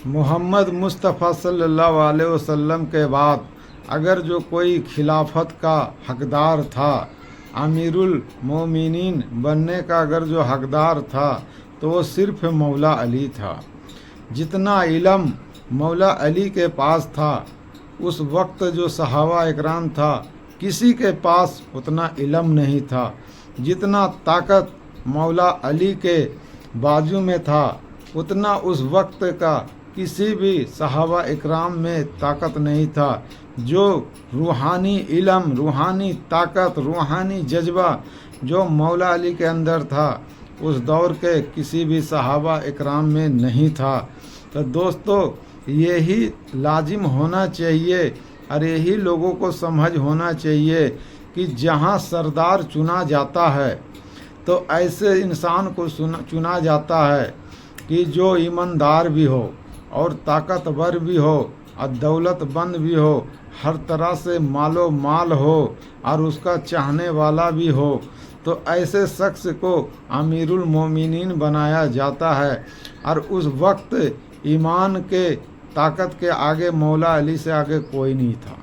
محمد مصطفیٰ صلی اللہ علیہ وسلم کے بعد اگر جو کوئی خلافت کا حقدار تھا، امیر المومنین بننے کا اگر جو حقدار تھا تو وہ صرف مولا علی تھا۔ جتنا علم مولا علی کے پاس تھا اس وقت جو صحابہ اکرام تھا کسی کے پاس اتنا علم نہیں تھا۔ جتنا طاقت مولا علی کے بازو میں تھا اتنا اس وقت کا کسی بھی صحابہ اکرام میں طاقت نہیں تھا۔ جو روحانی علم، روحانی طاقت، روحانی جذبہ جو مولا علی کے اندر تھا اس دور کے کسی بھی صحابہ اکرام میں نہیں تھا۔ تو دوستو یہی لازم ہونا چاہیے اور یہی لوگوں کو سمجھ ہونا چاہیے کہ جہاں سردار چنا جاتا ہے تو ایسے انسان کو چنا جاتا ہے کہ جو ایماندار بھی ہو اور طاقتور بھی ہو اور دولت مند بھی ہو، ہر طرح سے مال و مال ہو اور اس کا چاہنے والا بھی ہو، تو ایسے شخص کو امیر المومنین بنایا جاتا ہے۔ اور اس وقت ایمان کے طاقت کے آگے مولا علی سے آگے کوئی نہیں تھا۔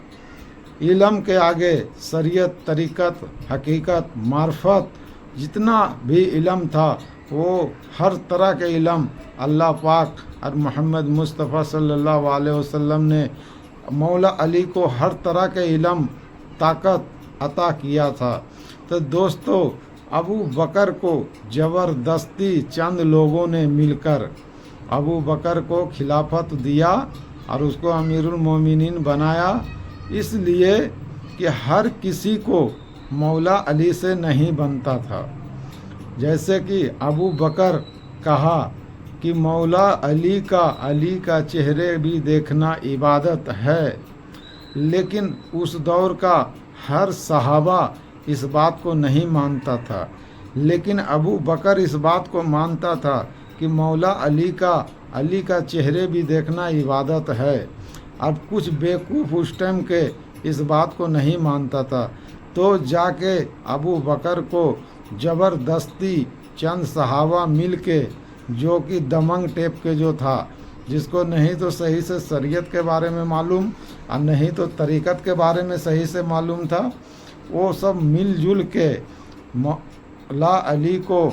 علم کے آگے شریعت، طریقت، حقیقت، معرفت جتنا بھی علم تھا وہ ہر طرح کے علم اللہ پاک اور محمد مصطفیٰ صلی اللہ علیہ وسلم نے مولا علی کو ہر طرح کے علم، طاقت عطا کیا تھا۔ تو دوستو ابو بکر کو زبردستی چند لوگوں نے مل کر ابو بکر کو خلافت دیا اور اس کو امیر المومنین بنایا، اس لیے کہ ہر کسی کو مولا علی سے نہیں بنتا تھا۔ جیسے کہ ابو بکر کہا کہ مولا علی کا چہرے بھی دیکھنا عبادت ہے، لیکن اس دور کا ہر صحابہ اس بات کو نہیں مانتا تھا، لیکن ابو بکر اس بات کو مانتا تھا کہ مولا علی کا چہرے بھی دیکھنا عبادت ہے۔ اب کچھ بیوقوف اس ٹائم کے اس بات کو نہیں مانتا تھا، تو جا کے ابو بکر کو زبردستی چند صحابہ مل کے، جو کہ دمنگ ٹیپ کے جو تھا، جس کو نہیں تو صحیح سے شریعت کے بارے میں معلوم اور نہیں تو طریقت کے بارے میں صحیح سے معلوم تھا، وہ سب مل جل کے مولا علی کو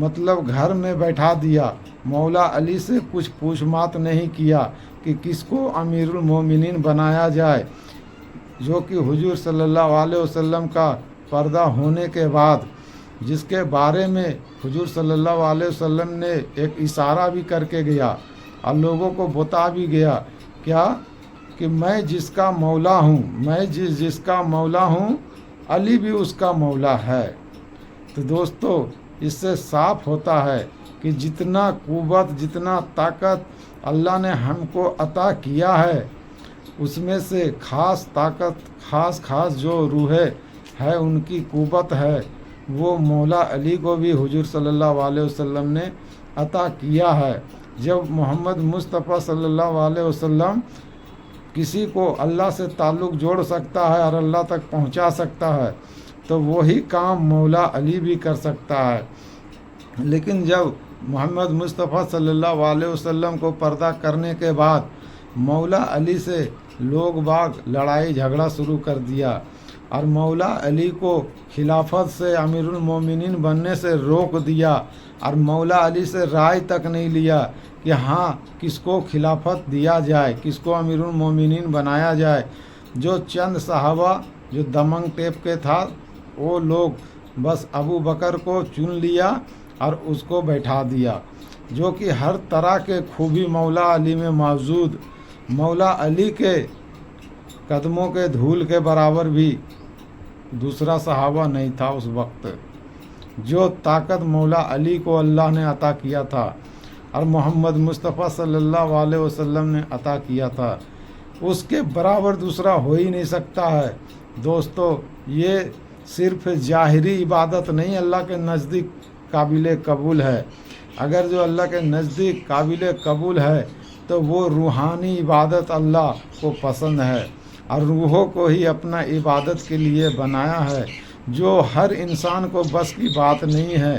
مطلب گھر میں بیٹھا دیا۔ مولا علی سے کچھ پوچھ مات نہیں کیا کہ کس کو امیر المومنین بنایا جائے، جو کہ حضور صلی اللہ علیہ وسلم کا پردہ ہونے کے بعد جس کے بارے میں حضور صلی اللہ علیہ وسلم نے ایک اشارہ بھی کر کے گیا اور لوگوں کو بتا بھی گیا کیا کہ میں جس کا مولا ہوں، میں جس کا مولا ہوں علی بھی اس کا مولا ہے۔ تو دوستو اس سے صاف ہوتا ہے کہ جتنا قوت، جتنا طاقت اللہ نے ہم کو عطا کیا ہے اس میں سے خاص طاقت، خاص جو روحیں ہے ان کی قوت ہے، وہ مولا علی کو بھی حضور صلی اللہ علیہ وسلم نے عطا کیا ہے۔ جب محمد مصطفیٰ صلی اللہ علیہ وسلم کسی کو اللہ سے تعلق جوڑ سکتا ہے اور اللہ تک پہنچا سکتا ہے تو وہی کام مولا علی بھی کر سکتا ہے۔ لیکن جب محمد مصطفیٰ صلی اللہ علیہ وسلم کو پردہ کرنے کے بعد مولا علی سے لوگ باغ لڑائی جھگڑا شروع کر دیا اور مولا علی کو خلافت سے، امیر المومنین بننے سے روک دیا اور مولا علی سے رائے تک نہیں لیا کہ ہاں کس کو خلافت دیا جائے، کس کو امیر المومنین بنایا جائے۔ جو چند صحابہ جو دمنگ ٹیپ کے تھا وہ لوگ بس ابو بکر کو چن لیا اور اس کو بیٹھا دیا، جو کہ ہر طرح کے خوبی مولا علی میں موجود، مولا علی کے قدموں کے دھول کے برابر بھی دوسرا صحابہ نہیں تھا اس وقت۔ جو طاقت مولا علی کو اللہ نے عطا کیا تھا اور محمد مصطفیٰ صلی اللہ علیہ وسلم نے عطا کیا تھا اس کے برابر دوسرا ہو ہی نہیں سکتا ہے۔ دوستو یہ صرف ظاہری عبادت نہیں، اللہ کے نزدیک قابل قبول ہے۔ اگر جو اللہ کے نزدیک قابل قبول ہے تو وہ روحانی عبادت اللہ کو پسند ہے اور روحوں کو ہی اپنا عبادت کے لیے بنایا ہے۔ جو ہر انسان کو بس کی بات نہیں ہے